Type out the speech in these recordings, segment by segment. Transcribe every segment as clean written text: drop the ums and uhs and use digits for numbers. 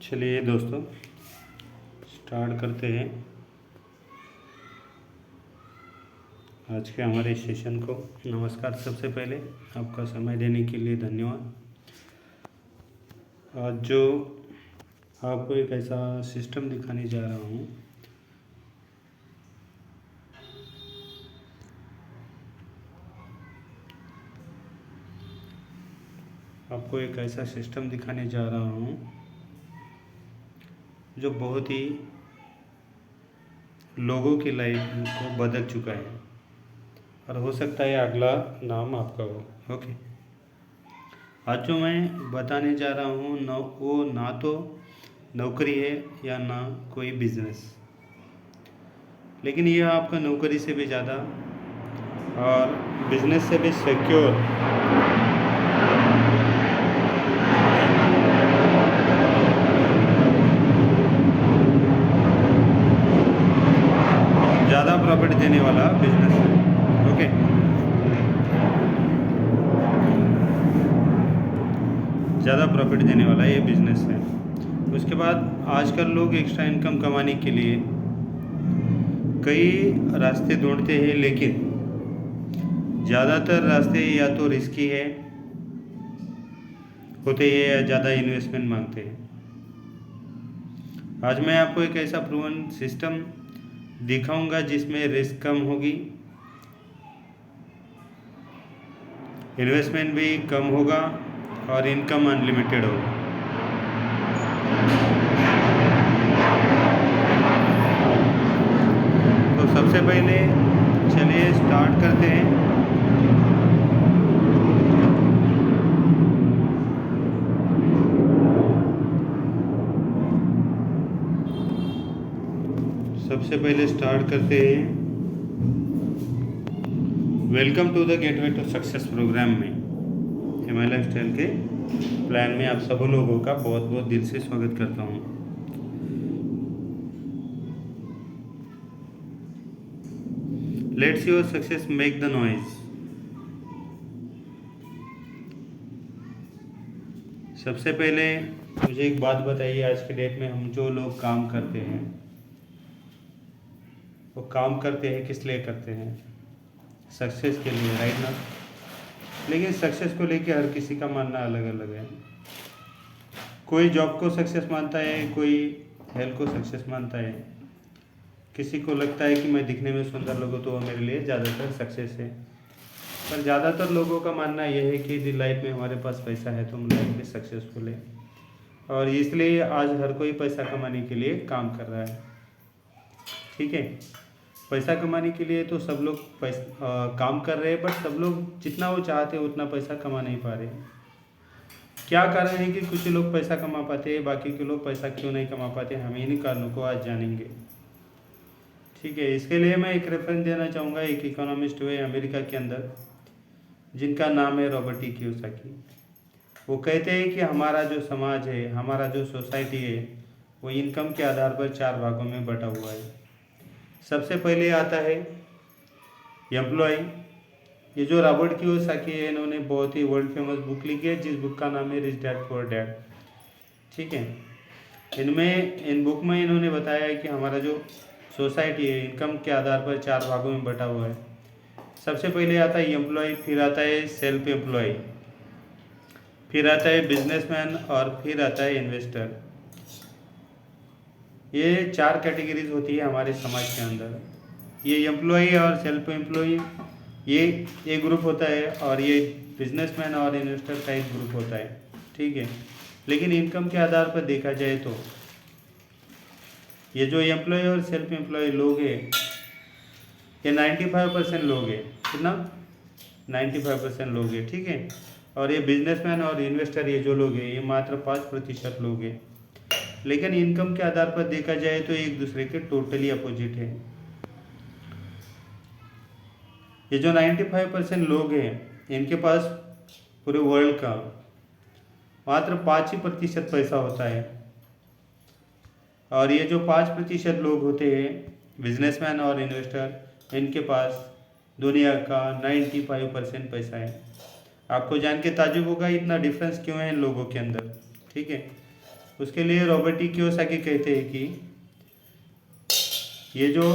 चलिए दोस्तों, स्टार्ट करते हैं आज के हमारे सेशन को। नमस्कार। सबसे पहले आपका समय देने के लिए धन्यवाद। आज जो आपको एक ऐसा सिस्टम दिखाने जा रहा हूँ, जो बहुत ही लोगों की लाइफ को बदल चुका है और हो सकता है अगला नाम आपका हो। ओके, आज जो मैं बताने जा रहा हूँ वो ना तो नौकरी है या ना कोई बिजनेस, लेकिन यह आपका नौकरी से भी ज़्यादा और बिजनेस से भी सिक्योर ज़्यादा प्रॉफिट देने वाला बिजनेस है। ओके, ज़्यादा प्रॉफिट देने वाला ये बिजनेस है। उसके बाद आजकल लोग एक्स्ट्रा इनकम कमाने के लिए कई रास्ते ढूंढते हैं, लेकिन ज़्यादातर रास्ते या तो रिस्की होते हैं या ज़्यादा इन्वेस्टमेंट मांगते हैं। आज मैं आपको एक ऐसा प्रूवन सिस्टम दिखाऊंगा जिसमें रिस्क कम होगी, इन्वेस्टमेंट भी कम होगा और इनकम अनलिमिटेड होगा। तो सबसे पहले चलिए स्टार्ट करते हैं। Welcome to the gateway to success programme में हिमालय लाइफस्टाइल के प्लान में आप सब लोगों का बहुत बहुत दिल से स्वागत करता हूँ। Let's your success make the noise. सबसे पहले मुझे एक बात बताइए, आज के डेट में हम जो लोग काम करते हैं वो काम करते हैं किस लिए करते हैं? सक्सेस के लिए, राइट ना? लेकिन सक्सेस को लेके हर किसी का मानना अलग अलग है। कोई जॉब को सक्सेस मानता है, कोई हेल्थ को सक्सेस मानता है, किसी को लगता है कि मैं दिखने में सुंदर लगूँ तो वो मेरे लिए ज़्यादातर सक्सेस है। पर ज़्यादातर लोगों का मानना यह है कि लाइफ में हमारे पास पैसा है तो हम लाइफ में सक्सेसफुल है, और इसलिए आज हर कोई पैसा कमाने के लिए काम कर रहा है। ठीक है, पैसा कमाने के लिए तो सब लोग काम कर रहे हैं, बट सब लोग जितना वो चाहते हैं उतना पैसा कमा नहीं पा रहे। क्या कारण है कि कुछ लोग पैसा कमा पाते हैं, बाकी के लोग पैसा क्यों नहीं कमा पाते? हम इन्हीं कारणों को आज जानेंगे। ठीक है, इसके लिए मैं एक रेफरेंस देना चाहूँगा। एक इकोनॉमिस्ट हुए अमेरिका के अंदर, जिनका नाम है रॉबर्ट टी कियोसाकी। वो कहते हैं कि हमारा जो समाज है, हमारा जो सोसाइटी है, वो इनकम के आधार पर 4 भागों में बटा हुआ है। सबसे पहले आता है एम्प्लॉय। ये जो रॉबर्ट कियोसाकी है, इन्होंने बहुत ही वर्ल्ड फेमस बुक लिखी है, जिस बुक का नाम है रिच डैड पुअर डैड। ठीक है, इन बुक में इन्होंने बताया है कि हमारा जो सोसाइटी है इनकम के आधार पर 4 भागों में बटा हुआ है। सबसे पहले आता है एम्प्लॉय, फिर आता है सेल्फ एम्प्लॉय, फिर आता है बिजनेसमैन और फिर आता है इन्वेस्टर। ये 4 कैटेगरीज होती है हमारे समाज के अंदर। ये एम्प्लॉय और सेल्फ एम्प्लॉय ये एक ग्रुप होता है, और ये बिजनेसमैन और इन्वेस्टर का एक ग्रुप होता है। ठीक है, लेकिन इनकम के आधार पर देखा जाए तो ये जो एम्प्लॉय और सेल्फ एम्प्लॉय लोग हैं, ये 95% लोग हैं। कितना? 95% लोग हैं। ठीक है, और ये बिजनेसमैन और इन्वेस्टर ये जो लोग हैं, ये मात्र 5% लोग हैं। लेकिन इनकम के आधार पर देखा जाए तो एक दूसरे के टोटली अपोजिट है। ये जो 95% लोग हैं, इनके पास पूरे वर्ल्ड का मात्र 5% पैसा होता है, और ये जो 5% लोग होते हैं बिजनेसमैन और इन्वेस्टर, इनके पास दुनिया का 95% पैसा है। आपको जान के ताज्जुब होगा इतना डिफरेंस क्यों है इन लोगों के अंदर। ठीक है, उसके लिए रॉबर्ट टी कियोसाकी कहते हैं कि ये जो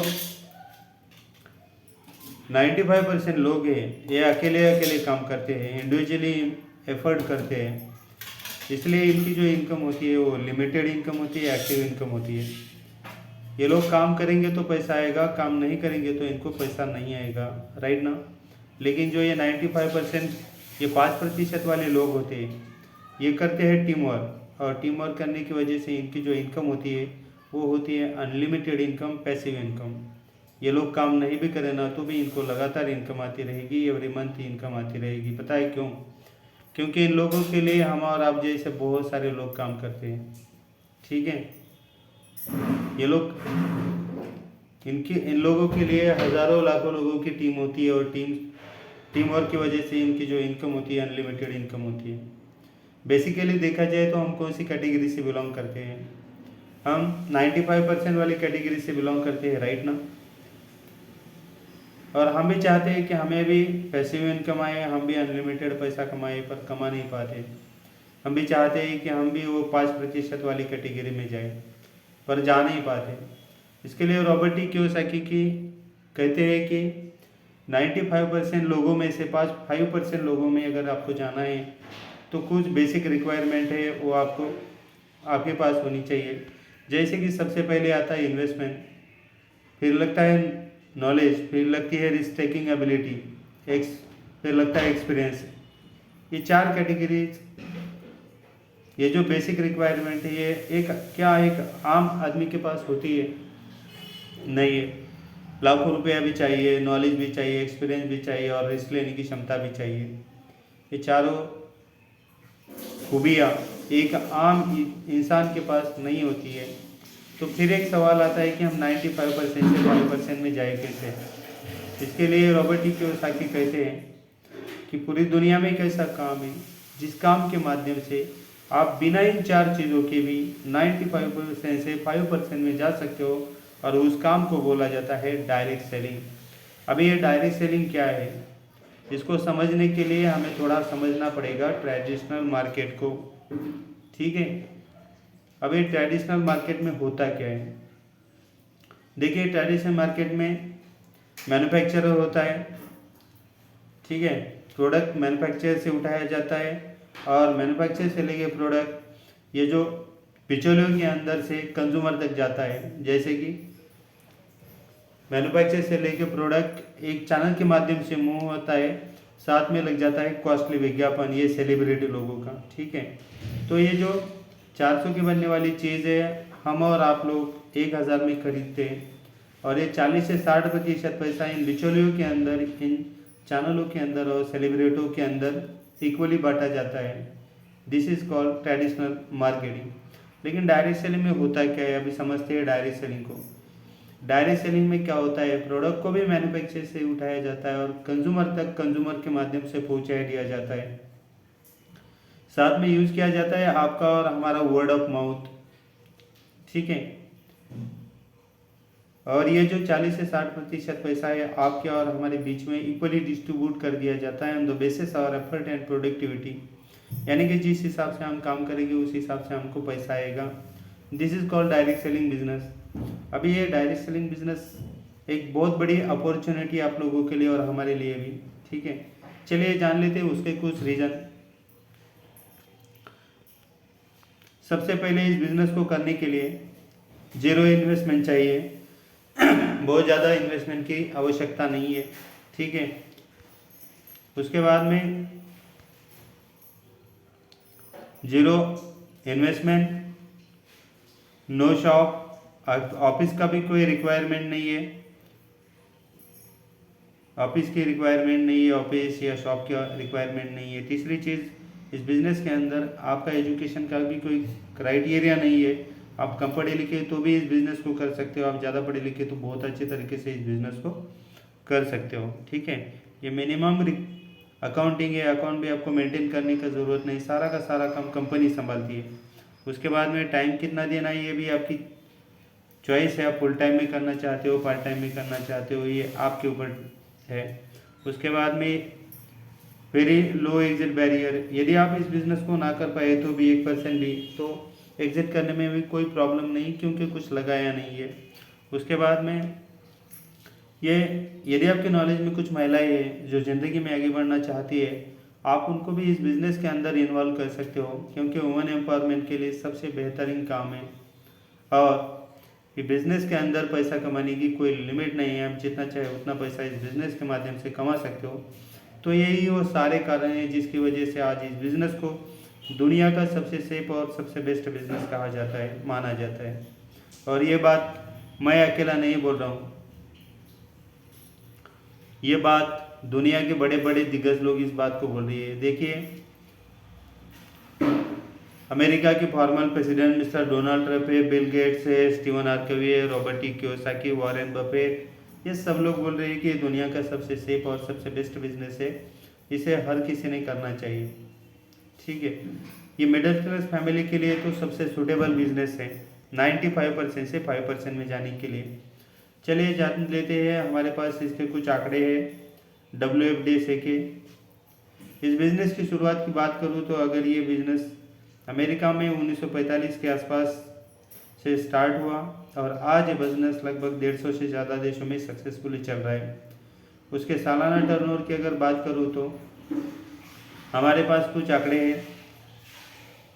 95% लोग हैं ये अकेले अकेले काम करते हैं, इंडिविजुअली एफर्ट करते हैं, इसलिए इनकी जो इनकम होती है वो लिमिटेड इनकम होती है, एक्टिव इनकम होती है। ये लोग काम करेंगे तो पैसा आएगा, काम नहीं करेंगे तो इनको पैसा नहीं आएगा, राइट ना। लेकिन जो ये 95% ये 5% वाले लोग होते हैं ये करते हैं टीम वर्क, और टीम वर्क करने की वजह से इनकी जो इनकम होती है वो होती है अनलिमिटेड इनकम, पैसिव इनकम। ये लोग काम नहीं भी करें ना तो भी इनको लगातार इनकम आती रहेगी, एवरी मंथ इनकम आती रहेगी। पता है क्यों? क्योंकि इन लोगों के लिए हम और आप जैसे बहुत सारे लोग काम करते हैं, ठीक है। ये लोग इन लोगों के लिए हज़ारों लाखों लोगों की टीम होती है, और टीम वर्क की वजह से इनकी जो इनकम होती है अनलिमिटेड इनकम होती है। बेसिकली देखा जाए तो हम कौन सी कैटेगरी से बिलोंग करते हैं? हम 95% वाली कैटेगरी से बिलोंग करते हैं, राइट ना। और हम भी चाहते हैं कि हमें भी पैसिव इनकम आए, हम भी अनलिमिटेड पैसा कमाए, पर कमा नहीं पाते। हम भी चाहते हैं कि हम भी वो 5% वाली कैटेगरी में जाए, पर जा नहीं पाते। इसके लिए रॉबर्ट टी कियोसाकी की कहते हैं कि 95% लोगों में से 5% लोगों में अगर आपको जाना है तो कुछ बेसिक रिक्वायरमेंट है वो आपको आपके पास होनी चाहिए। जैसे कि सबसे पहले आता है इन्वेस्टमेंट, फिर लगता है नॉलेज, फिर लगती है रिस्क टेकिंग एबिलिटी, फिर लगता है एक्सपीरियंस। ये 4 कैटेगरीज, ये जो बेसिक रिक्वायरमेंट है ये एक आम आदमी के पास होती है नहीं है। लाखों रुपया भी चाहिए, नॉलेज भी चाहिए, एक्सपीरियंस भी चाहिए, और रिस्क लेने की क्षमता भी चाहिए। ये चारों खूबियाँ एक आम इंसान के पास नहीं होती है। तो फिर एक सवाल आता है कि हम 95% से 5% में जाए कैसे? इसके लिए रॉबर्ट टी कियोसाकी कहते हैं कि पूरी दुनिया में एक ऐसा काम है जिस काम के माध्यम से आप बिना इन 4 चीज़ों के भी 95% से 5% में जा सकते हो, और उस काम को बोला जाता है डायरेक्ट सेलिंग। अभी ये डायरेक्ट सेलिंग क्या है, इसको समझने के लिए हमें थोड़ा समझना पड़ेगा ट्रेडिशनल मार्केट को, ठीक है। अभी ट्रेडिशनल मार्केट में होता क्या है? देखिए, ट्रेडिशनल मार्केट में मैन्युफैक्चरर होता है, ठीक है। प्रोडक्ट मैन्युफैक्चरर से उठाया जाता है, और मैन्युफैक्चर से लेके प्रोडक्ट ये जो बिचौलियों के अंदर से कंज्यूमर तक जाता है। जैसे कि मैन्युफैक्चर से लेके प्रोडक्ट एक चैनल के माध्यम से मूव होता है, साथ में लग जाता है कॉस्टली विज्ञापन, ये सेलिब्रिटी लोगों का, ठीक है। तो ये जो 400 की बनने वाली चीज़ है हम और आप लोग 1000 में खरीदते हैं, और ये 40 से 60% पैसा इन बिचौलियों के अंदर, इन चैनलों के अंदर और सेलिब्रिटियों के अंदर इक्वली बांटा जाता है। This is called traditional marketing. लेकिन डायरेक्ट सेलिंग में होता क्या है, अभी समझते हैं डायरेक्ट सेलिंग को। डायरेक्ट सेलिंग में क्या होता है, प्रोडक्ट को भी मैन्युफैक्चर से उठाया जाता है और कंज्यूमर तक कंज्यूमर के माध्यम से पहुंचाया दिया जाता है। साथ में यूज किया जाता है आपका और हमारा वर्ड ऑफ माउथ, ठीक है। और ये जो 40 से 60% पैसा है आपके और हमारे बीच में इक्वली डिस्ट्रीब्यूट कर दिया जाता है on the basis our effort and productivity. यानी कि जिस हिसाब से हम काम करेंगे उस हिसाब से हमको पैसा आएगा। This is called direct selling business. अभी ये डायरेक्ट सेलिंग बिजनेस एक बहुत बड़ी अपॉर्चुनिटी आप लोगों के लिए और हमारे लिए भी, ठीक है। चलिए जान लेते हैं उसके कुछ रीज़न। सबसे पहले इस बिज़नेस को करने के लिए जीरो इन्वेस्टमेंट चाहिए, बहुत ज़्यादा इन्वेस्टमेंट की आवश्यकता नहीं है, ठीक है। उसके बाद में zero investment, no shop, office का भी कोई रिक्वायरमेंट नहीं है, ऑफिस की रिक्वायरमेंट नहीं है, ऑफिस या शॉप की रिक्वायरमेंट नहीं है। तीसरी चीज़, इस बिज़नेस के अंदर आपका एजुकेशन का भी कोई क्राइटेरिया नहीं है। आप कम पढ़े लिखे तो भी इस बिज़नेस को कर सकते हो, आप ज़्यादा पढ़े लिखे तो बहुत अच्छे तरीके से इस बिज़नेस को कर सकते हो, ठीक है। ये मिनिमम अकाउंटिंग है, अकाउंट भी आपको मेंटेन करने का ज़रूरत नहीं, सारा का सारा काम कंपनी संभालती है। उसके बाद में टाइम कितना देना है ये भी आपकी चॉइस है, आप फुल टाइम में करना चाहते हो, पार्ट टाइम में करना चाहते हो, ये आपके ऊपर है। उसके बाद में वेरी लो एग्जिट बैरियर, यदि आप इस बिज़नेस को ना कर पाए तो भी 1% भी तो एग्जिट करने में भी कोई प्रॉब्लम नहीं, क्योंकि कुछ लगाया नहीं है। उसके बाद में ये यदि आपके नॉलेज में कुछ महिलाएं हैं जो ज़िंदगी में आगे बढ़ना चाहती है, आप उनको भी इस बिज़नेस के अंदर इन्वॉल्व कर सकते हो, क्योंकि वुमेन एम्पावरमेंट के लिए सबसे बेहतरीन काम है। और ये बिज़नेस के अंदर पैसा कमाने की कोई लिमिट नहीं है, आप जितना चाहे उतना पैसा इस बिज़नेस के माध्यम से कमा सकते हो। तो यही वो सारे कारण हैं जिसकी वजह से आज इस बिज़नेस को दुनिया का सबसे सेफ और सबसे बेस्ट बिज़नेस कहा जाता है, माना जाता है। और ये बात मैं अकेला नहीं बोल रहा हूँ, ये बात दुनिया के बड़े बड़े दिग्गज लोग इस बात को बोल रही है। देखिए, अमेरिका के former president mister Donald Trump है, बिल गेट्स है, स्टीवन आर्कवी है, Robert T Kiyosaki, Warren Buffett, ये सब लोग बोल रहे हैं कि दुनिया का सबसे सेफ और सबसे बेस्ट बिजनेस है, इसे हर किसी ने करना चाहिए। ठीक है, ये मिडिल क्लास फैमिली के लिए तो सबसे सूटेबल बिजनेस है 95% से 5% में जाने के लिए। चलिए जान लेते हैं, हमारे पास इसके कुछ आंकड़े हैं WFDSA के। इस बिज़नेस की शुरुआत की बात करूँ तो अगर ये बिज़नेस अमेरिका में 1945 के आसपास से स्टार्ट हुआ और आज ये बिज़नेस लगभग 150 से ज़्यादा देशों में सक्सेसफुली चल रहा है। उसके सालाना टर्नओवर की अगर बात करूँ तो हमारे पास कुछ आंकड़े हैं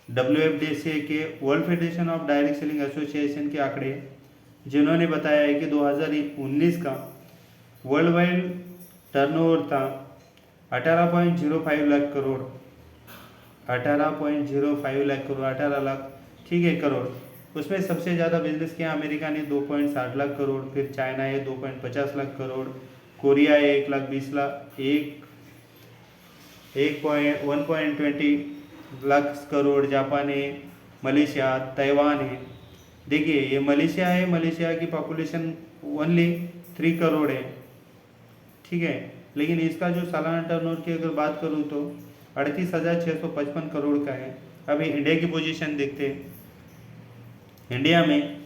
WFDSA के, world federation of direct selling association के आंकड़े, जिन्होंने बताया है कि 2019 का वर्ल्ड वाइड टर्नओवर था 18.05 लाख करोड़, 18.05 लाख करोड़, 18 लाख, ठीक है, करोड़। उसमें सबसे ज़्यादा बिजनेस किया अमेरिका ने 2.60 लाख करोड़, फिर चाइना है 2.50 लाख करोड़, कोरिया है 1.20 लाख करोड़, जापान है, मलेशिया, ताइवान है। देखिए ये मलेशिया है, मलेशिया की पॉपुलेशन ओनली 3 करोड़ है, ठीक है, लेकिन इसका जो सालाना टर्नओवर की अगर बात करूँ तो 38,655 करोड़ का है। अभी इंडिया की पोजीशन देखते हैं। इंडिया में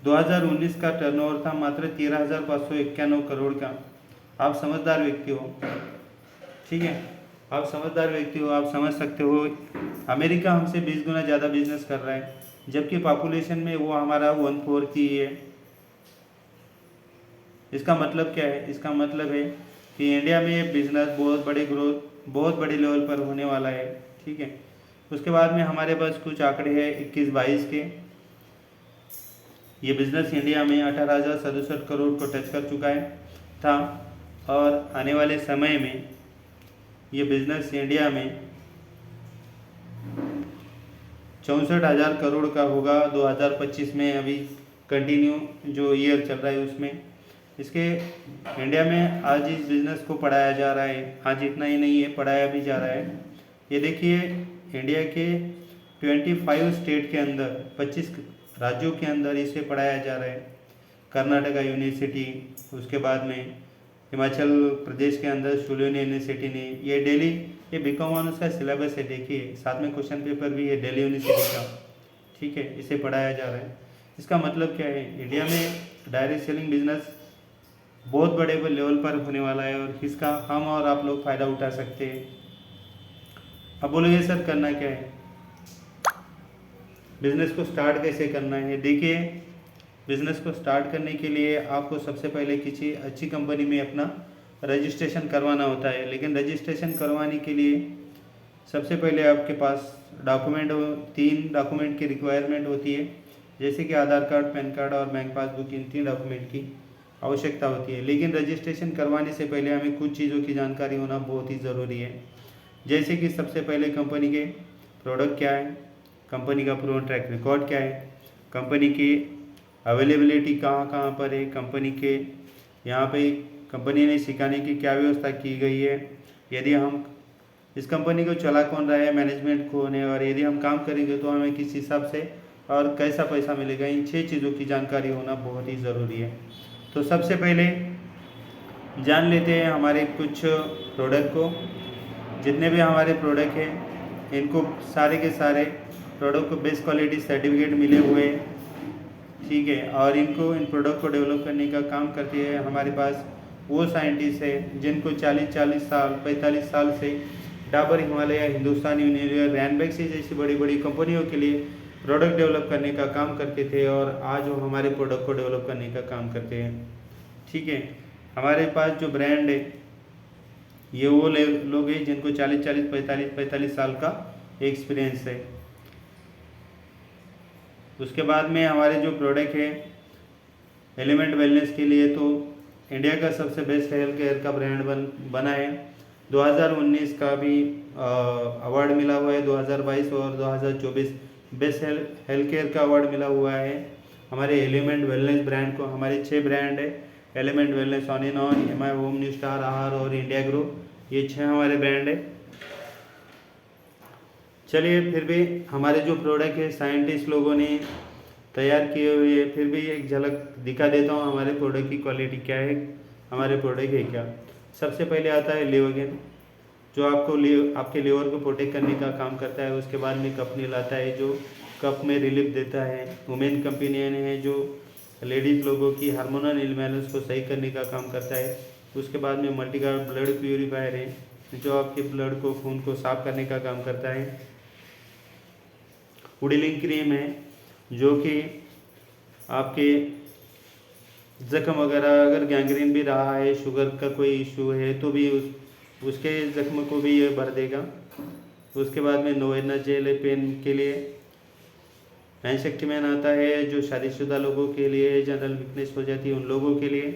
2019 का टर्नओवर था मात्र 13,591 करोड़ का। आप समझदार व्यक्ति हो, ठीक है, आप समझदार व्यक्ति हो, आप समझ सकते हो अमेरिका हमसे 20 गुना ज़्यादा बिजनेस कर रहा है, जबकि पॉपुलेशन में वो हमारा 1/4 की है। इसका मतलब क्या है? इसका मतलब है कि इंडिया में ये बिजनेस बहुत बड़े ग्रोथ, बहुत बड़े लेवल पर होने वाला है, ठीक है। उसके बाद में हमारे पास कुछ आंकड़े हैं 21-22 के। ये बिजनेस इंडिया में 18,067 करोड़ को टच कर चुका है था, और आने वाले समय में ये बिजनेस इंडिया में 64,000 करोड़ का होगा 2025 में। अभी कंटिन्यू जो ईयर चल रहा है उसमें इसके इंडिया में आज इस बिज़नेस को पढ़ाया जा रहा है। आज इतना ही नहीं है, पढ़ाया भी जा रहा है। ये देखिए, इंडिया के 25 स्टेट के अंदर, 25 राज्यों के अंदर इसे पढ़ाया जा रहा है। कर्नाटका यूनिवर्सिटी, उसके बाद में हिमाचल प्रदेश के अंदर शुलिनी यूनिवर्सिटी ने, ये दिल्ली, ये बीकॉम ऑनर्स का सिलेबस है। देखिए साथ में क्वेश्चन पेपर भी है दिल्ली यूनिवर्सिटी का, ठीक है, इसे पढ़ाया जा रहा है। इसका मतलब क्या है? इंडिया में डायरेक्ट सेलिंग बिजनेस बहुत बड़े लेवल पर होने वाला है और इसका हम और आप लोग फ़ायदा उठा सकते हैं। अब बोलोगे सर करना क्या है, बिज़नेस को स्टार्ट कैसे करना है? देखिए, बिज़नेस को स्टार्ट करने के लिए आपको सबसे पहले किसी अच्छी कंपनी में अपना रजिस्ट्रेशन करवाना होता है। लेकिन रजिस्ट्रेशन करवाने के लिए सबसे पहले आपके पास डॉक्यूमेंट, 3 डॉक्यूमेंट की रिक्वायरमेंट होती है, जैसे कि आधार कार्ड, पैन कार्ड और बैंक पासबुक। इन 3 डॉक्यूमेंट की आवश्यकता होती है। लेकिन रजिस्ट्रेशन करवाने से पहले हमें कुछ चीज़ों की जानकारी होना बहुत ही ज़रूरी है, जैसे कि सबसे पहले कंपनी के प्रोडक्ट क्या है, कंपनी का प्रूवन ट्रैक रिकॉर्ड क्या है, कंपनी की अवेलेबिलिटी कहाँ कहाँ पर है, कंपनी के यहाँ पे कंपनी ने सिखाने की क्या व्यवस्था की गई है, यदि हम इस कंपनी को चला कौन रहा है, मैनेजमेंट कौन है, और यदि हम काम करेंगे तो हमें किस हिसाब से और कैसा पैसा मिलेगा। इन 6 चीज़ों की जानकारी होना बहुत ही ज़रूरी है। तो सबसे पहले जान लेते हैं हमारे कुछ प्रोडक्ट को। जितने भी हमारे प्रोडक्ट हैं, इनको सारे के सारे प्रोडक्ट को बेस्ट क्वालिटी सर्टिफिकेट मिले हुए, ठीक है, और इन प्रोडक्ट को डेवलप करने का काम करते हैं हमारे पास वो साइंटिस्ट है जिनको 40 साल 45 साल से डाबर, हिमालय, हिंदुस्तान यूनिलीवर, रैनबैक्सी जैसी बड़ी बड़ी कंपनियों के लिए प्रोडक्ट डेवलप करने का काम करते थे और आज वो हमारे प्रोडक्ट को डेवलप करने का काम करते हैं। ठीक है, हमारे पास जो ब्रांड है ये वो लोग हैं जिनको 45 साल का एक्सपीरियंस है। उसके बाद में हमारे जो प्रोडक्ट है एलिमेंट वेलनेस के लिए तो इंडिया का सबसे बेस्ट हेल्थ केयर का ब्रांड बना है। 2019 का भी अवार्ड मिला हुआ है, 2022 और 2024 बेस्ट हेल्थ केयर का अवार्ड मिला हुआ है हमारे एलिमेंट वेलनेस ब्रांड को। हमारे 6 ब्रांड है, element wellness, on in on, MI home, new star, आहार और इंडिया ग्रो, ये 6 हमारे ब्रांड है। चलिए, फिर भी हमारे जो प्रोडक्ट है साइंटिस्ट लोगों ने तैयार किए हुए है, फिर भी एक झलक दिखा देता हूँ हमारे प्रोडक्ट की क्वालिटी क्या है, हमारे प्रोडक्ट है क्या। सबसे पहले आता है लिवोगेन, जो आपको आपके लीवर को प्रोटेक्ट करने का काम करता है। उसके बाद में कपनील आता है जो कफ में रिलीफ देता है। वुमेन कंपेनियन है जो लेडीज़ लोगों की हार्मोनल इम्बैलेंस को सही करने का काम करता है। उसके बाद में मल्टीगार्ड ब्लड प्यूरीफायर है जो आपके ब्लड को, खून को साफ करने का काम करता है। वुडिलिंग क्रीम है जो कि आपके जख्म वगैरह, अगर गैंग्रीन भी रहा है, शुगर का कोई इशू है तो भी उसके जख्म को भी ये भर देगा। उसके बाद में नोवेना जेल है पेन के लिए। एंसेक्टिमैन आता है जो शादीशुदा लोगों के लिए, जनरल वीकनेस हो जाती है उन लोगों के लिए।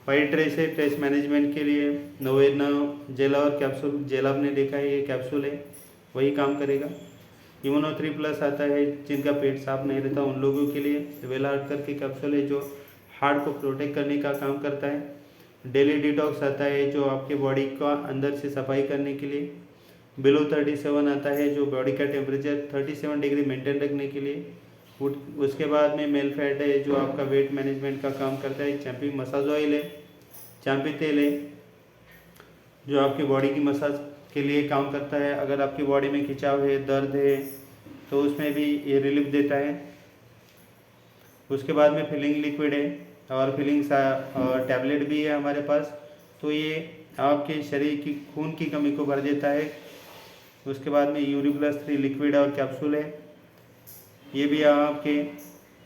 वाइट ट्रेस है ट्रेस मैनेजमेंट के लिए। नोवेना जेल और कैप्सूल, जेल आपने देखा है, ये कैप्सूल है, वही काम करेगा। इम्यूनो 3+ आता है जिनका पेट साफ नहीं रहता उन लोगों के लिए। वेलार्ट करके कैप्सूल है जो हार्ट को प्रोटेक्ट करने का काम करता है। डेली डिटॉक्स आता है जो आपके बॉडी का अंदर से सफाई करने के लिए। बिलो 37 आता है जो बॉडी का टेम्परेचर 37 डिग्री मेंटेन रखने के लिए। उसके बाद में मेल फैट है जो आपका वेट मैनेजमेंट का काम करता है। चैम्पी मसाज ऑयल है, चैम्पी तेल है जो आपकी बॉडी की मसाज के लिए काम करता है। अगर आपकी बॉडी में खिंचाव है, दर्द है तो उसमें भी ये रिलीफ देता है। उसके बाद में फिलिंग लिक्विड है और फिलिंग टैबलेट भी है हमारे पास, तो ये आपके शरीर की खून की कमी को भर देता है। उसके बाद में यूरिप्लस 3 लिक्विड और कैप्सूल है, ये भी आपके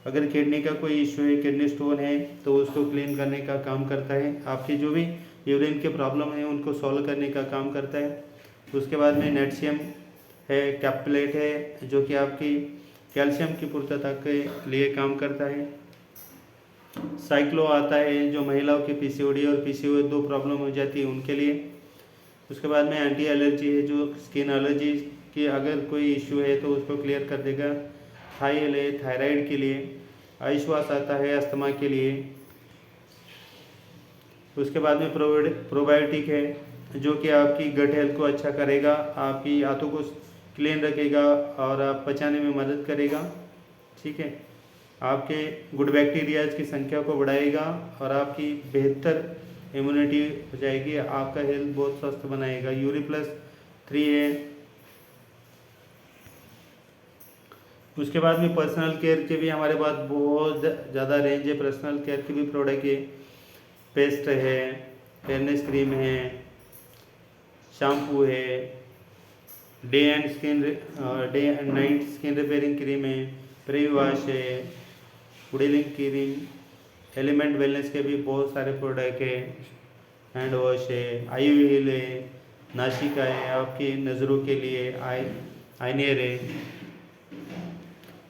अगर किडनी का कोई इशू है, किडनी स्टोन है तो उसको क्लीन करने का काम करता है। आपकी जो भी यूरिन के प्रॉब्लम है उनको सॉल्व करने का काम करता है। उसके बाद में नेटशियम है, कैप्लेट है जो कि आपकी कैल्शियम की पूर्तता के लिए काम करता है। साइक्लो आता है जो महिलाओं की पीसीओडी और पीसीओएस 2 प्रॉब्लम हो जाती है उनके लिए। उसके बाद में एंटी एलर्जी है जो स्किन एलर्जी की अगर कोई इशू है तो उसको क्लियर कर देगा। थाइल है थायराइड के लिए। आइश्वास आता है अस्थमा के लिए। उसके बाद में प्रोबायोटिक है जो कि आपकी गट हेल्थ को अच्छा करेगा, आपकी आंतों को क्लीन रखेगा और आप पचाने में मदद करेगा। ठीक है, आपके गुड बैक्टीरियाज की संख्या को बढ़ाएगा और आपकी बेहतर इम्यूनिटी हो जाएगी, आपका हेल्थ बहुत स्वस्थ बनाएगा। यूरिप्लस 3 है। उसके बाद में पर्सनल केयर के भी हमारे पास बहुत ज़्यादा रेंज है। पर्सनल केयर की भी प्रोडक्ट है, पेस्ट है, फेयरनेस क्रीम है, शैम्पू है, day and night skin repairing cream है, प्री वॉश है, वुडिलिंग क्रीम, एलिमेंट वेलनेस के भी बहुत सारे प्रोडक्ट है, हैंड वॉश है, आई व्हील है, नाशिका है आपकी नज़रों के लिए, आइनियर है।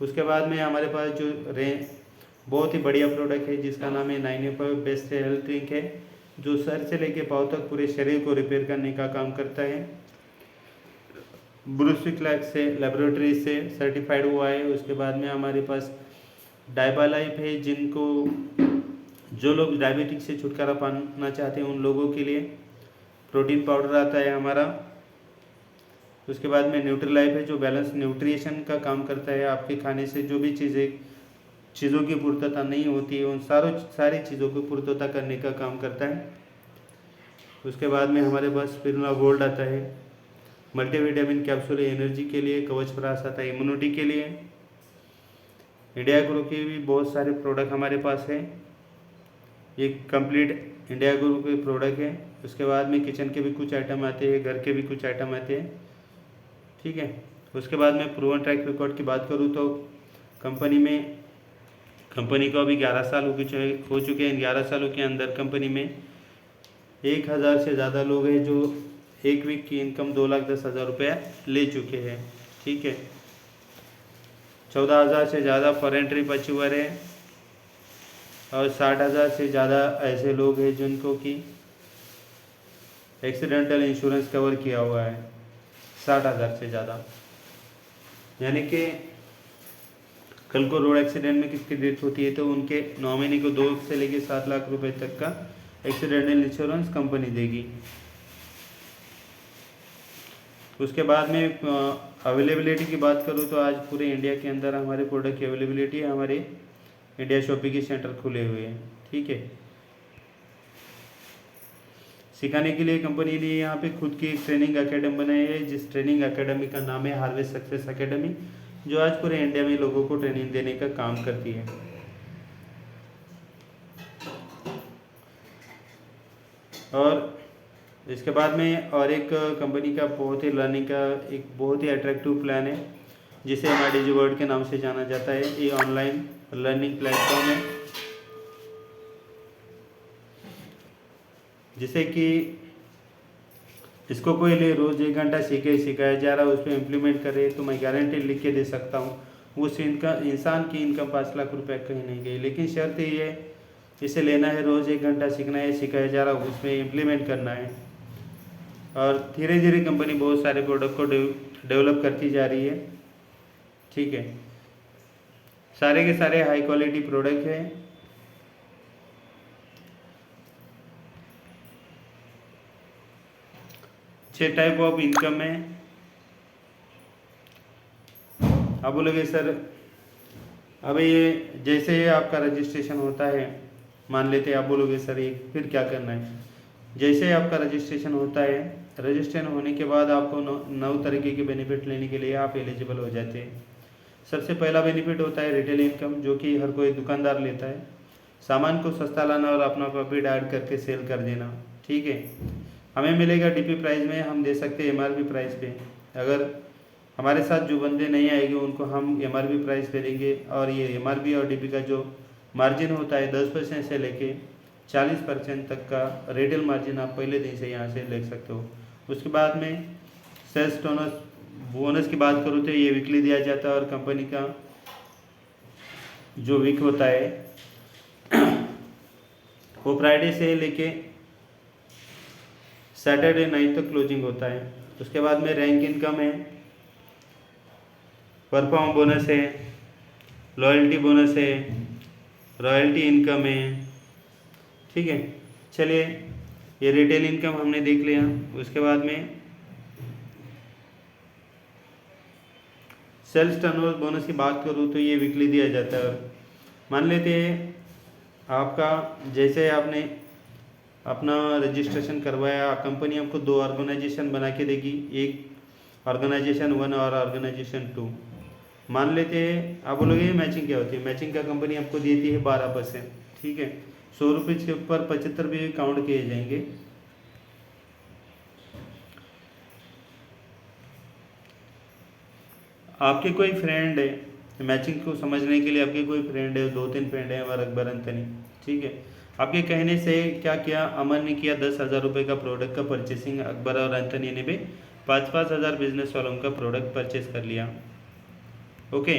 उसके बाद में हमारे पास जो बहुत ही बढ़िया प्रोडक्ट है जिसका नाम है 985 बेस्ट हेल्थ ड्रिंक है जो सर से लेके पाँव तक पूरे शरीर को रिपेयर करने का काम करता है। ब्रूसिक्लैक से लेबोरेटरी से सर्टिफाइड हुआ है। उसके बाद में हमारे पास डायबा लाइफ है, जिनको जो लोग डायबिटिक से छुटकारा पाना चाहते हैं उन लोगों के लिए। प्रोटीन पाउडर आता है हमारा। उसके बाद में न्यूट्री लाइफ है जो बैलेंस न्यूट्रिशन का काम करता है। आपके खाने से जो भी चीज़ों की पूर्तता नहीं होती है उन सारी चीज़ों की पूर्तता करने का काम करता है। उसके बाद में हमारे पास स्पिरुलिना गोल्ड आता है, मल्टीविटामिन कैप्सूल एनर्जी के लिए, कवच प्राश आता है इम्यूनिटी के लिए। इंडिया ग्रो के भी बहुत सारे प्रोडक्ट हमारे पास है, ये कंप्लीट इंडिया ग्रो के प्रोडक्ट है। उसके बाद में किचन के भी कुछ आइटम आते हैं, घर के भी कुछ आइटम आते हैं। ठीक है, उसके बाद में प्रूवन ट्रैक रिकॉर्ड की बात करूँ तो कंपनी को अभी 11 साल हो चुके हैं। इन 11 सालों के अंदर कंपनी में 1,000 से ज़्यादा लोग हैं जो एक वीक की इनकम 2,10,000 रुपया ले चुके हैं। ठीक है, 14,000 से ज़्यादा फॉरेन ट्रिप अचीवर है और 60,000 से ज़्यादा ऐसे लोग हैं जिनको कि एक्सीडेंटल इंश्योरेंस कवर किया हुआ है, 60,000 से ज़्यादा। यानी कि कल को रोड एक्सीडेंट में किसकी डेथ होती है तो उनके नॉमिनी को 2 से लेकर 7 लाख रुपए तक का एक्सीडेंटल इंश्योरेंस कंपनी देगी। उसके बाद में अवेलेबिलिटी की बात करूँ तो आज पूरे इंडिया के अंदर हमारे प्रोडक्ट की अवेलेबिलिटी है, हमारे इंडिया शॉपिंग के सेंटर खुले हुए हैं। ठीक है, सिखाने के लिए कंपनी ने यहाँ पे खुद की एक ट्रेनिंग अकेडमी बनाई है, जिस ट्रेनिंग अकेडमी का नाम है हार्वेस्ट सक्सेस अकेडमी, जो आज पूरे इंडिया में लोगों को ट्रेनिंग देने का काम करती है। और इसके बाद में और एक कंपनी का बहुत ही लर्निंग का एक बहुत ही अट्रैक्टिव प्लान है, जिसे MIDG वर्ल्ड के नाम से जाना जाता है। ये ऑनलाइन लर्निंग प्लेटफॉर्म है, जिसे कि इसको कोई ले रोज़ 1 घंटा सिखाया जा रहा है, उस पर इम्प्लीमेंट करे तो मैं गारंटी लिख के दे सकता हूँ उस इंसान की इनकम 5 लाख रुपए कहीं नहीं गई। लेकिन शर्त ये है, इसे लेना है, रोज़ 1 घंटा सीखना है, सिखाया जा रहा है उसमें इम्प्लीमेंट करना है। और धीरे धीरे कंपनी बहुत सारे प्रोडक्ट को डेवलप करती जा रही है। ठीक है, सारे के सारे हाई क्वालिटी प्रोडक्ट हैं। 6 टाइप ऑफ इनकम है। आप बोलोगे सर अब ये जैसे ये आपका रजिस्ट्रेशन होता है, मान लेते हैं, आप बोलोगे सर ये फिर क्या करना है। जैसे आपका रजिस्ट्रेशन होता है, रजिस्ट्रेशन होने के बाद आपको 9 तरीके के बेनिफिट लेने के लिए आप एलिजिबल हो जाते हैं। सबसे पहला बेनिफिट होता है रिटेल इनकम, जो कि हर कोई दुकानदार लेता है। सामान को सस्ता लाना और अपना प्रॉफिट ऐड करके सेल कर देना। ठीक है, हमें मिलेगा DP प्राइस में, हम दे सकते हैं MRP प्राइस पे। अगर हमारे साथ जो बंदे नहीं आएंगे उनको हम MRP प्राइस पे देंगे, और ये MRP और DP का जो मार्जिन होता है 10% से लेके 40% तक का रिटेल मार्जिन आप पहले दिन से यहाँ से ले सकते हो। उसके बाद में सेल्स बोनस की बात करूँ तो ये वीकली दिया जाता है, और कंपनी का जो वीक होता है वो फ्राइडे से लेके सैटरडे नाइट तक क्लोजिंग होता है। उसके बाद में रैंक इनकम है, परफॉर्म बोनस है, लॉयल्टी बोनस है, रॉयल्टी इनकम है। ठीक है, चलिए ये रिटेल इनकम हमने देख लिया। उसके बाद में सेल्स टर्नओवर बोनस की बात करूँ तो ये वीकली दिया जाता है। मान लेते हैं आपका जैसे आपने अपना रजिस्ट्रेशन करवाया, कंपनी आपको 2 ऑर्गेनाइजेशन बना के देगी, एक ऑर्गेनाइजेशन 1 और ऑर्गेनाइजेशन 2। मान लेते हैं, आप बोलोगे मैचिंग क्या होती है। मैचिंग का कंपनी आपको देती है 12%। ठीक है, 100 रुपये के ऊपर 75 भी काउंट किए जाएंगे। आपके कोई फ्रेंड है, मैचिंग को समझने के लिए आपके कोई फ्रेंड है, 2-3 फ्रेंड है, और अकबर अंतनी। ठीक है, आपके कहने से क्या किया, अमन ने किया 10,000 रुपये का प्रोडक्ट का परचेसिंग, अकबर और अंतनी ने भी 5-5 हज़ार बिजनेस वालों का प्रोडक्ट परचेस कर लिया। ओके,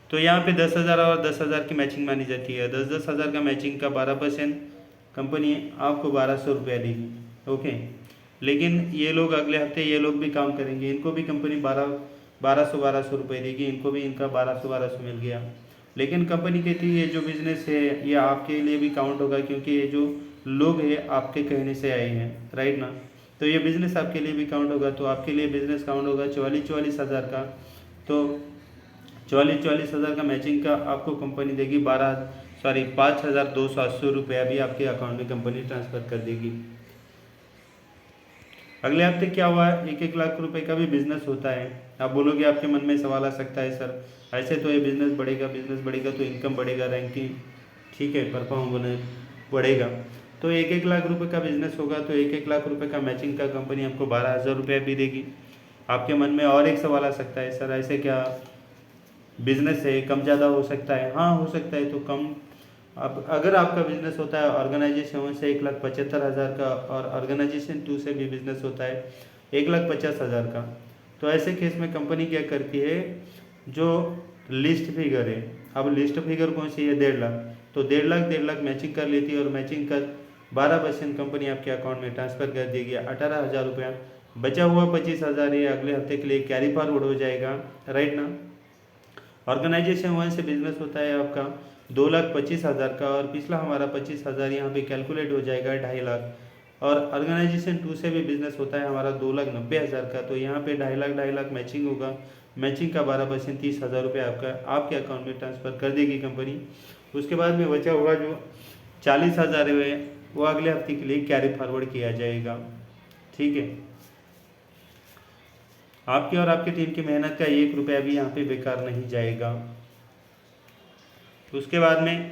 तो यहाँ पे 10,000 और 10,000 की मैचिंग मानी जाती है। 10-10 हज़ार का मैचिंग का 12% कंपनी आपको 1,200 रुपया देगी। ओके, लेकिन ये लोग अगले हफ्ते ये लोग भी काम करेंगे, इनको भी कंपनी 1200 रुपये देगी, इनको भी इनका 1200 मिल गया। लेकिन कंपनी कहती है ये जो बिज़नेस है ये आपके लिए भी काउंट होगा, क्योंकि ये जो लोग हैं आपके कहने से आए हैं, राइट ना। तो ये बिज़नेस आपके लिए भी काउंट होगा, तो आपके लिए बिज़नेस काउंट होगा 44 हज़ार का। तो 44 हज़ार का मैचिंग का आपको कंपनी देगी 5,280 रुपया भी आपके अकाउंट में कंपनी ट्रांसफ़र कर देगी। अगले हफ्ते क्या हुआ है, 1-1 लाख रुपए का भी बिजनेस होता है। आप बोलोगे, आपके मन में सवाल आ सकता है, सर ऐसे तो ये बिजनेस बढ़ेगा तो इनकम बढ़ेगा, रैंकिंग ठीक है, परफॉर्मेंस बढ़ेगा। तो 1-1 लाख रुपए का बिजनेस होगा तो 1-1 लाख रुपए का मैचिंग का कंपनी आपको 12,000 रुपया भी देगी। आपके मन में और एक सवाल आ सकता है, सर ऐसे क्या बिजनेस है, कम ज़्यादा हो सकता है? हाँ हो सकता है। तो कम, अब अगर आपका बिजनेस होता है ऑर्गेनाइजेशन 1 से 1,75,000 का और ऑर्गेनाइजेशन 2 से भी बिजनेस होता है 1,50,000 का, तो ऐसे केस में कंपनी क्या करती है, जो लिस्ट फिगर है, अब लिस्ट फिगर कौन सी है, 1,50,000, तो 1,50,000 मैचिंग कर लेती है और मैचिंग कर 12% कंपनी आपके अकाउंट में ट्रांसफ़र कर देगी, 18,000 रुपया। बचा हुआ 25,000 ये अगले हफ्ते के लिए कैरी फॉरवर्ड हो जाएगा, राइट ना। ऑर्गेनाइजेशन 1 से बिजनेस होता है आपका 2,25,000 का, और पिछला हमारा 25,000 यहाँ पे कैलकुलेट हो जाएगा 2,50,000। और ऑर्गेनाइजेशन 2 से भी बिजनेस होता है हमारा 2,90,000 का, तो यहाँ पे 2,50,000 मैचिंग होगा। मैचिंग का 12% 30,000 रुपये आपका आपके अकाउंट में ट्रांसफ़र कर देगी कंपनी। उसके बाद में बचा हुआ जो 40,000 है वो अगले हफ्ते के लिए कैरी फॉरवर्ड किया जाएगा, ठीक है। आपकी और आपकी टीम की मेहनत का 1 रुपया भी यहाँ पे बेकार नहीं जाएगा। उसके बाद में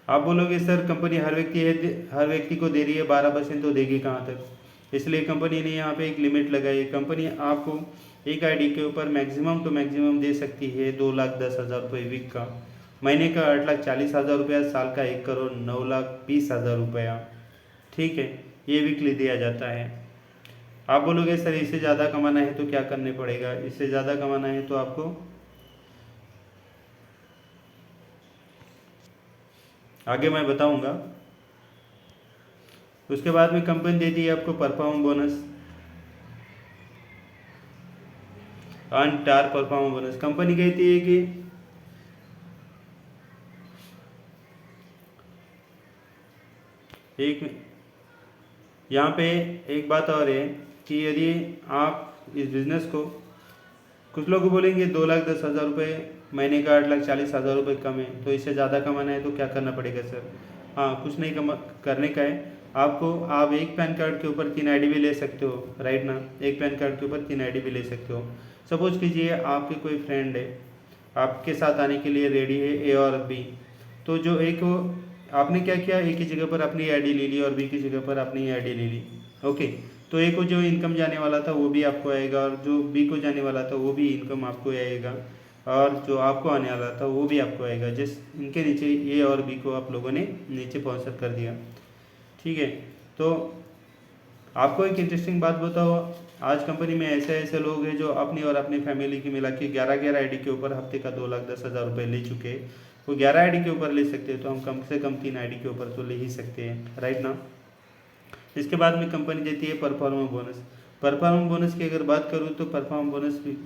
आप बोलोगे सर कंपनी हर व्यक्ति को दे रही है 12%, तो देगी कहाँ तक? इसलिए कंपनी ने यहाँ पे एक लिमिट लगाई है। कंपनी आपको एक आईडी के ऊपर मैक्सिमम टू मैक्सिमम दे सकती है 2,10,000 रुपये वीक का, महीने का 8,40,000 रुपया, साल का 1,09,20,000 रुपया, ठीक है। ये वीकली दिया जाता है। आप बोलोगे सर इससे ज़्यादा कमाना है तो क्या करने पड़ेगा? इससे ज़्यादा कमाना है तो आपको आगे मैं बताऊंगा। उसके बाद में कंपनी देती है आपको perform bonus, on tar perform bonus. Company कहती है कि एक यहाँ पे एक बात और है कि यदि आप इस बिज़नेस को, कुछ लोग बोलेंगे 2,10,000 रुपये महीने का 8,40,000 रुपये कम है, तो इससे ज़्यादा कमाना है तो क्या करना पड़ेगा सर? हाँ कुछ नहीं करने का है आपको। आप एक पैन कार्ड के ऊपर 3 आईडी भी ले सकते हो, राइट ना। एक पैन कार्ड के ऊपर 3 आईडी भी ले सकते हो। सपोज कीजिए आपके कोई फ्रेंड है, आपके साथ आने के लिए रेडी है, ए और बी, तो जो एक आपने क्या किया, एक ही जगह पर अपनी आईडी ले ली और बी की जगह पर अपनी आईडी ले ली, ओके। तो ए को जो इनकम जाने वाला था वो भी आपको आएगा, और जो बी को जाने वाला था वो भी इनकम आपको आएगा, और जो आपको आने वाला था वो भी आपको आएगा। जिस इनके नीचे ए और बी को आप लोगों ने नीचे स्पॉन्सर कर दिया, ठीक है। तो आपको एक इंटरेस्टिंग बात बताओ, आज कंपनी में ऐसे ऐसे लोग हैं जो अपनी और अपनी फैमिली की मिला के 11 आईडी के ऊपर हफ्ते का 2,10,000 रुपये ले चुके हैं। वो 11 आईडी के ऊपर ले सकते हैं, तो हम कम से कम 3 आईडी के ऊपर तो ले ही सकते हैं, राइट ना। इसके बाद में कंपनी देती है परफॉर्मेंस बोनस। परफॉर्मेंस बोनस की अगर बात करूँ तो परफॉर्मेंस बोनस भी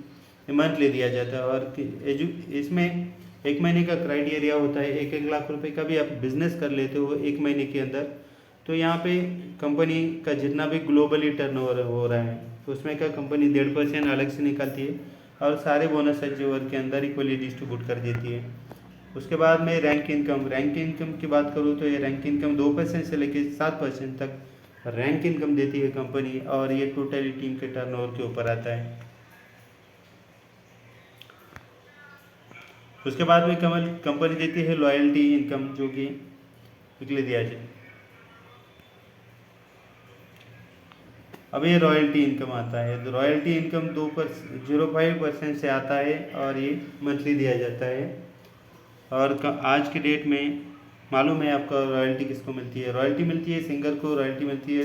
मंथली दिया जाता है, और इसमें 1 महीने का क्राइटेरिया होता है। 1,00,000 रुपये का भी आप बिजनेस कर लेते हो 1 महीने के अंदर, तो यहाँ पे कंपनी का जितना भी ग्लोबली टर्नओवर हो रहा है उसमें का कंपनी 1.5% अलग से निकालती है, और सारे बोनस अचीवर के अंदर इक्वली डिस्ट्रीब्यूट कर देती है। उसके बाद में रैंक इनकम की बात करूँ तो ये रैंक इनकम 2% से लेकर 7% तक रैंक इनकम देती है कंपनी, और ये टोटली टीम के टर्नओवर के ऊपर आता है। उसके बाद में कंपनी देती है लॉयल्टी इनकम, जो कि वीकली दिया जाए। अब ये रॉयल्टी इनकम आता है, तो रॉयल्टी इनकम 0.5% से आता है, और ये मंथली दिया जाता है। और आज के डेट में मालूम है आपका रॉयल्टी किसको मिलती है? रॉयल्टी मिलती है सिंगर को, रॉयल्टी मिलती है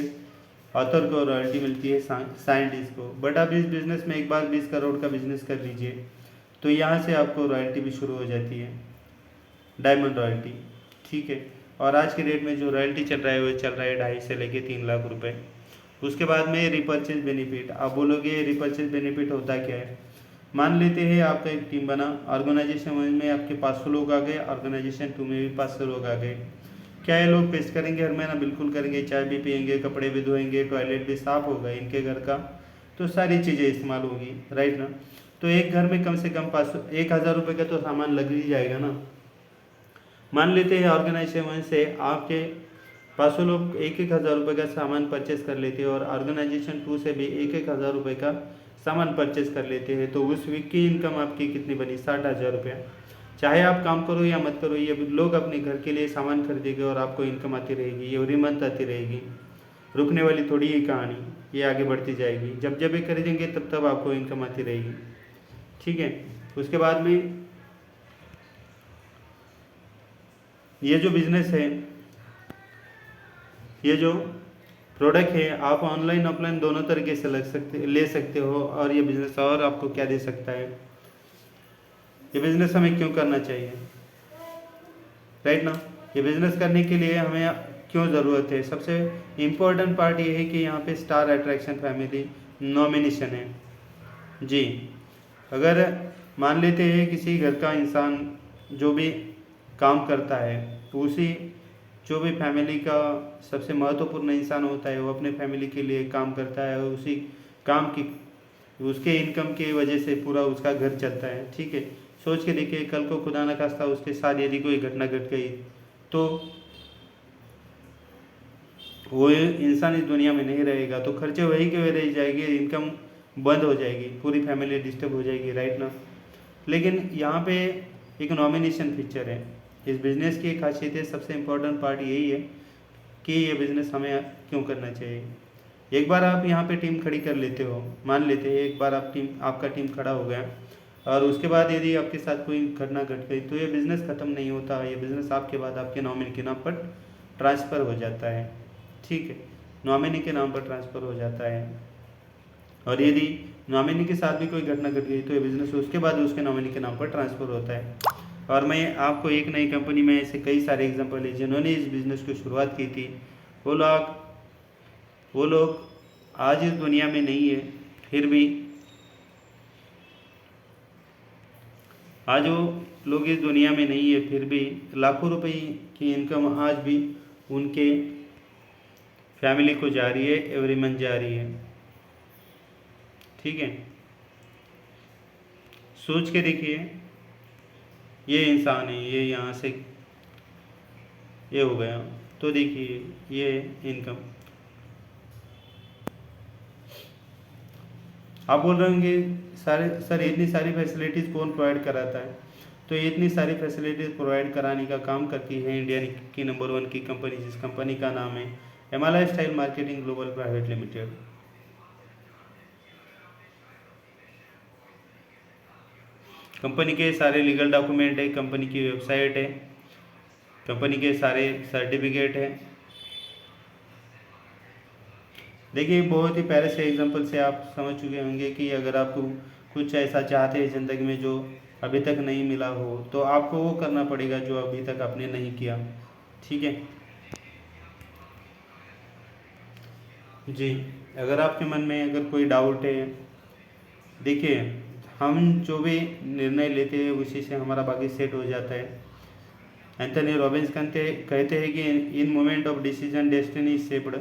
ऑथर को, रॉयल्टी मिलती है साइंटिस्ट को। बट आप इस बिज़नेस में एक बार 20 करोड़ का बिजनेस कर लीजिए तो यहाँ से आपको रॉयल्टी भी शुरू हो जाती है, डायमंड रॉयल्टी, ठीक है। और आज के डेट में जो रॉयल्टी चल रहा है वो चल रहा है 2.5 से लेके 3 लाख रुपए। उसके बाद में रिपर्चेज बेनिफिट। आप बोलोगे रिपर्चेज बेनिफिट होता क्या है? मान लेते हैं आपका एक टीम बना, ऑर्गेनाइजेशन में आपके 500 लोग आ गए, ऑर्गेनाइजेशन 2 में भी 500 लोग आ गए। क्या ये लोग पेस्ट करेंगे हर महीना? बिल्कुल करेंगे। चाय भी पियेंगे, कपड़े भी धोएंगे, टॉयलेट भी साफ होगा इनके घर का, तो सारी चीज़ें इस्तेमाल होगी, राइट ना। तो एक घर में कम से कम 1,000 रुपये का तो सामान लग ही जाएगा ना। मान लेते हैं ऑर्गेनाइजेशन से आपके 500 लोग 1,000 रुपये का सामान परचेस कर लेते हैं, और ऑर्गेनाइजेशन 2 से भी 1,000 रुपये का सामान परचेस कर लेते हैं, तो उस वीक की इनकम आपकी कितनी बनी? 60,000 रुपया। चाहे आप काम करो या मत करो, ये लोग अपने घर के लिए सामान खरीदेंगे और आपको इनकम आती रहेगी, ये एवरी मंथ आती रहेगी। रुकने वाली थोड़ी ही कहानी, ये आगे बढ़ती जाएगी। जब जब ये खरीदेंगे तब तब आपको इनकम आती रहेगी, ठीक है। उसके बाद में ये जो बिजनेस है, ये जो प्रोडक्ट है, आप ऑनलाइन ऑफलाइन दोनों तरीके से ले सकते हो। और ये बिजनेस और आपको क्या दे सकता है, ये बिजनेस हमें क्यों करना चाहिए, राइट ना। ये बिजनेस करने के लिए हमें क्यों ज़रूरत है, सबसे इम्पोर्टेंट पार्ट ये है कि यहाँ पे स्टार अट्रैक्शन फैमिली नॉमिनेशन है जी। अगर मान लेते हैं किसी घर का इंसान जो भी काम करता है, तो उसी जो भी फैमिली का सबसे महत्वपूर्ण इंसान होता है, वो अपने फैमिली के लिए काम करता है और उसी काम की उसके इनकम की वजह से पूरा उसका घर चलता है, ठीक है। सोच के देखिए, कल को खुदा न खास्ता उसके साथ यदि कोई घटना घट गई तो वो इंसान इस दुनिया में नहीं रहेगा, तो खर्चे वही के वही रह जाएगी, इनकम बंद हो जाएगी, पूरी फैमिली डिस्टर्ब हो जाएगी, राइट ना। लेकिन यहाँ पे एक नॉमिनेशन फीचर है इस बिज़नेस की। खासियत है, सबसे इम्पोर्टेंट पार्ट यही है कि ये बिज़नेस हमें क्यों करना चाहिए। एक बार आप यहाँ पे टीम खड़ी कर लेते हो, मान लेते हैं एक बार आपका टीम खड़ा हो गया और उसके बाद यदि आपके साथ कोई घटना घट गई, तो ये बिज़नेस ख़त्म नहीं होता, ये बिज़नेस आपके बाद आपके नॉमिनी के नाम पर ट्रांसफ़र हो जाता है, ठीक है। नॉमिनी के नाम पर ट्रांसफ़र हो जाता है। और यदि नॉमिनी के साथ भी कोई घटना घट गई तो ये बिज़नेस उसके बाद उसके नॉमिनी के नाम पर ट्रांसफ़र होता है। और मैं आपको एक नई कंपनी में ऐसे कई सारे एग्जांपल है जिन्होंने इस बिज़नेस की शुरुआत की थी, वो लोग आज इस दुनिया में नहीं है, फिर भी आज वो लोग इस दुनिया में नहीं है, फिर भी लाखों रुपए की इनकम आज भी उनके फैमिली को जा रही है, एवरी मंथ जा रही है, ठीक है। सोच के देखिए, ये इंसान है, ये यहाँ से ये हो गया, तो देखिए ये इनकम। आप बोल रहे होंगे सर इतनी सारी फैसिलिटीज़ कौन प्रोवाइड कराता है, तो ये इतनी सारी फैसिलिटीज़ प्रोवाइड कराने का काम करती है इंडिया की नंबर 1 की कंपनी, जिस कंपनी का नाम है Himalaya style marketing global private limited. Company के सारे लीगल डॉक्यूमेंट है, कंपनी की वेबसाइट है, कंपनी के सारे सर्टिफिकेट है। देखिए, बहुत ही प्यारे से एग्जांपल से आप समझ चुके होंगे कि अगर आपको कुछ ऐसा चाहते हैं ज़िंदगी में जो अभी तक नहीं मिला हो, तो आपको वो करना पड़ेगा जो अभी तक आपने नहीं किया, ठीक है जी। अगर आपके मन में अगर कोई डाउट है, देखिए हम जो भी निर्णय लेते हैं उसी से हमारा बाकी सेट हो जाता है। एंथनी रॉबिन्स कहते हैं कि in moment of decision destiny shaped.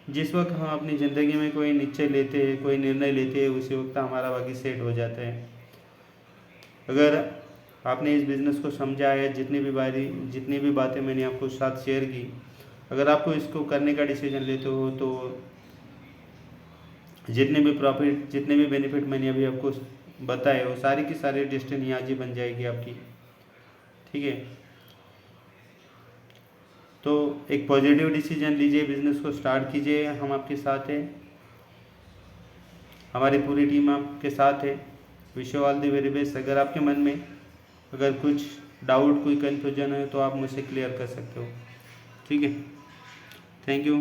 जिस वक्त हम अपनी ज़िंदगी में कोई निश्चय लेते हैं, कोई निर्णय लेते हैं, उसी वक्त हमारा बाकी सेट हो जाता है। अगर आपने इस बिज़नेस को समझा है, जितनी भी बातें मैंने आपको साथ शेयर की, अगर आपको इसको करने का डिसीजन लेते हो तो जितने भी प्रॉफिट, जितने भी बेनिफिट मैंने अभी आपको बताए, वो सारी की सारी डेस्टिनी आज ही बन जाएगी आपकी, ठीक है। तो एक पॉजिटिव डिसीजन लीजिए, बिज़नेस को स्टार्ट कीजिए, हम आपके साथ हैं, हमारी पूरी टीम आपके साथ है। Wish you all the very best. अगर आपके मन में अगर कुछ डाउट, कोई कन्फ्यूजन है तो आप मुझसे क्लियर कर सकते हो, ठीक है। Thank you.